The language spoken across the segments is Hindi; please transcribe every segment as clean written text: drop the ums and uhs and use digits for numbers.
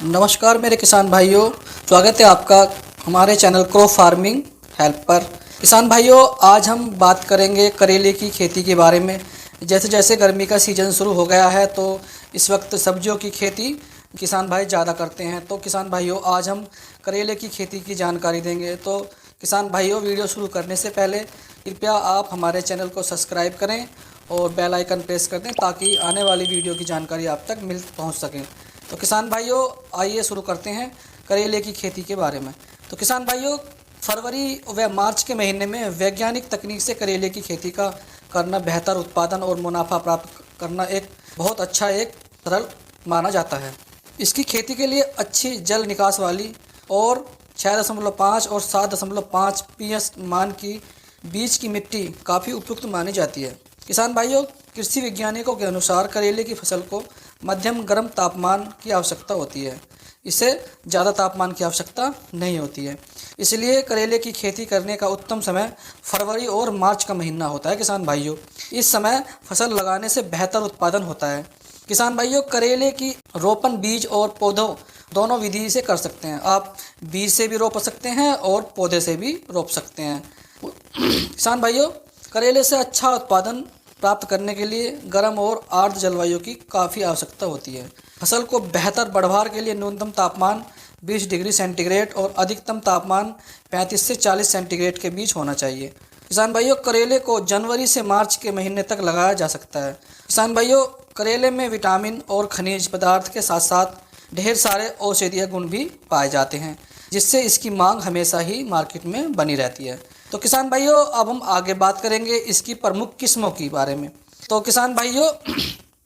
नमस्कार मेरे किसान भाइयों, स्वागत है आपका हमारे चैनल क्रॉप फार्मिंग हेल्प पर। किसान भाइयों, आज हम बात करेंगे करेले की खेती के बारे में। जैसे जैसे गर्मी का सीज़न शुरू हो गया है तो इस वक्त सब्जियों की खेती किसान भाई ज़्यादा करते हैं। तो किसान भाइयों, आज हम करेले की खेती की जानकारी देंगे। तो किसान भाइयों, वीडियो शुरू करने से पहले कृपया आप हमारे चैनल को सब्सक्राइब करें और बेल आइकन प्रेस कर दें ताकि आने वाली वीडियो की जानकारी आप तक पहुँच सकें। तो किसान भाइयों, आइए शुरू करते हैं करेले की खेती के बारे में। तो किसान भाइयों, फरवरी व मार्च के महीने में वैज्ञानिक तकनीक से करेले की खेती का करना बेहतर उत्पादन और मुनाफा प्राप्त करना एक बहुत अच्छा एक सरल माना जाता है। इसकी खेती के लिए अच्छी जल निकास वाली और 6.5 और 7.5 पीएस मान की बीज की मिट्टी काफ़ी उपयुक्त मानी जाती है। किसान भाइयों, कृषि वैज्ञानिकों के अनुसार करेले की फसल को मध्यम गर्म तापमान की आवश्यकता होती है। इसे ज़्यादा तापमान की आवश्यकता नहीं होती है। इसलिए करेले की खेती करने का उत्तम समय फरवरी और मार्च का महीना होता है। किसान भाइयों, इस समय फसल लगाने से बेहतर उत्पादन होता है। किसान भाइयों, करेले की रोपण बीज और पौधों दोनों विधि से कर सकते हैं। आप बीज से भी रोप सकते हैं और पौधे से भी रोप सकते हैं। किसान भाइयों, करेले से अच्छा उत्पादन प्राप्त करने के लिए गर्म और आर्द्र जलवायु की काफ़ी आवश्यकता होती है। फसल को बेहतर बढ़वार के लिए न्यूनतम तापमान 20 डिग्री सेंटीग्रेड और अधिकतम तापमान 35 से 40 सेंटीग्रेड के बीच होना चाहिए। किसान भाइयों, करेले को जनवरी से मार्च के महीने तक लगाया जा सकता है। किसान भाइयों, करेले में विटामिन और खनिज पदार्थ के साथ साथ ढेर सारे औषधीय गुण भी पाए जाते हैं, जिससे इसकी मांग हमेशा ही मार्केट में बनी रहती है। तो किसान भाइयों, अब हम आगे बात करेंगे इसकी प्रमुख किस्मों के बारे में। तो किसान भाइयों,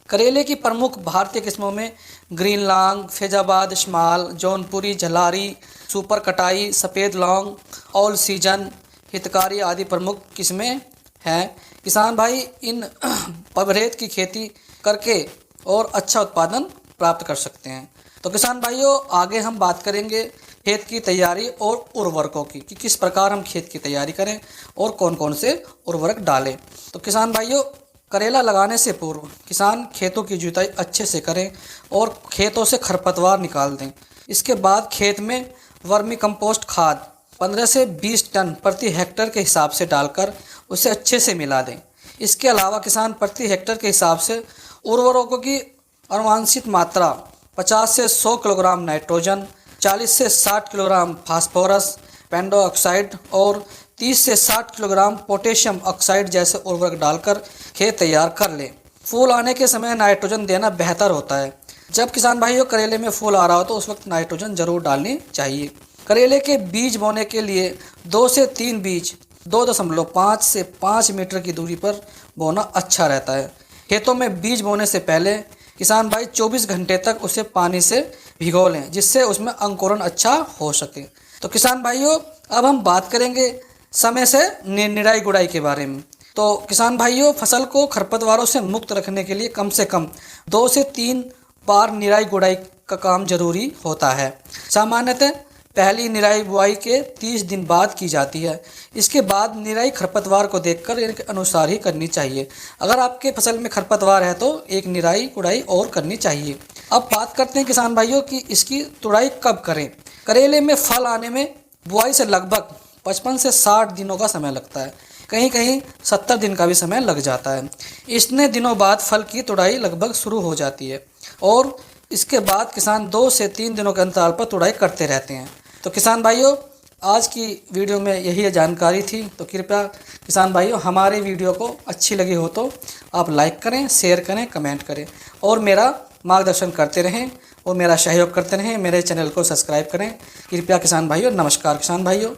करेले की प्रमुख भारतीय किस्मों में green long, Faizabad small, Jaunpuri, Jhalari, super कटाई, सफ़ेद लौंग, ऑल सीजन, हितकारी आदि प्रमुख किस्में हैं। किसान भाई इन प्रभेद की खेती करके और अच्छा उत्पादन प्राप्त कर सकते हैं। तो किसान भाइयों, आगे हम बात करेंगे खेत की तैयारी और उर्वरकों की कि किस प्रकार हम खेत की तैयारी करें और कौन कौन से उर्वरक डालें। तो किसान भाइयों, करेला लगाने से पूर्व किसान खेतों की जुताई अच्छे से करें और खेतों से खरपतवार निकाल दें। इसके बाद खेत में वर्मी कंपोस्ट खाद 15 से 20 टन प्रति हेक्टेयर के हिसाब से डालकर उसे अच्छे से मिला दें। इसके अलावा किसान प्रति हेक्टेयर के हिसाब से उर्वरकों की अनुवांशिक मात्रा 50 से 100 किलोग्राम नाइट्रोजन, 40 से 60 किलोग्राम फास्फोरस पेंडोऑक्साइड और 30 से 60 किलोग्राम पोटेशियम ऑक्साइड जैसे उर्वरक डालकर खेत तैयार कर लें। फूल आने के समय नाइट्रोजन देना बेहतर होता है। जब किसान भाइयों करेले में फूल आ रहा हो तो उस वक्त नाइट्रोजन जरूर डालनी चाहिए। करेले के बीज बोने के लिए 2 से 3 बीज 2.5 से 5 मीटर की दूरी पर बोना अच्छा रहता है। खेतों में बीज बोने से पहले किसान भाई 24 घंटे तक उसे पानी से भिगो लें, जिससे उसमें अंकुरण अच्छा हो सके। तो किसान भाइयों, अब हम बात करेंगे समय से निराई गुड़ाई के बारे में। तो किसान भाइयों, फसल को खरपतवारों से मुक्त रखने के लिए कम से कम 2 से 3 बार निराई गुड़ाई का काम जरूरी होता है। सामान्यतः पहली निराई बुआई के 30 दिन बाद की जाती है। इसके बाद निराई खरपतवार को देखकर इनके अनुसार ही करनी चाहिए। अगर आपके फसल में खरपतवार है तो एक निराई गुड़ाई और करनी चाहिए। अब बात करते हैं किसान भाइयों कि इसकी तुड़ाई कब करें। करेले में फल आने में बुआई से लगभग 55 से 60 दिनों का समय लगता है, कहीं कहीं 70 दिन का भी समय लग जाता है। इतने दिनों बाद फल की तुड़ाई लगभग शुरू हो जाती है और इसके बाद किसान 2 से 3 दिनों के अंतराल पर तुड़ाई करते रहते हैं। तो किसान भाइयों, आज की वीडियो में यही जानकारी थी। तो कृपया किसान भाइयों, हमारे वीडियो को अच्छी लगी हो तो आप लाइक करें, शेयर करें, कमेंट करें और मेरा मार्गदर्शन करते रहें और मेरा सहयोग करते रहें। मेरे चैनल को सब्सक्राइब करें। कृपया किसान भाइयों, नमस्कार किसान भाइयों।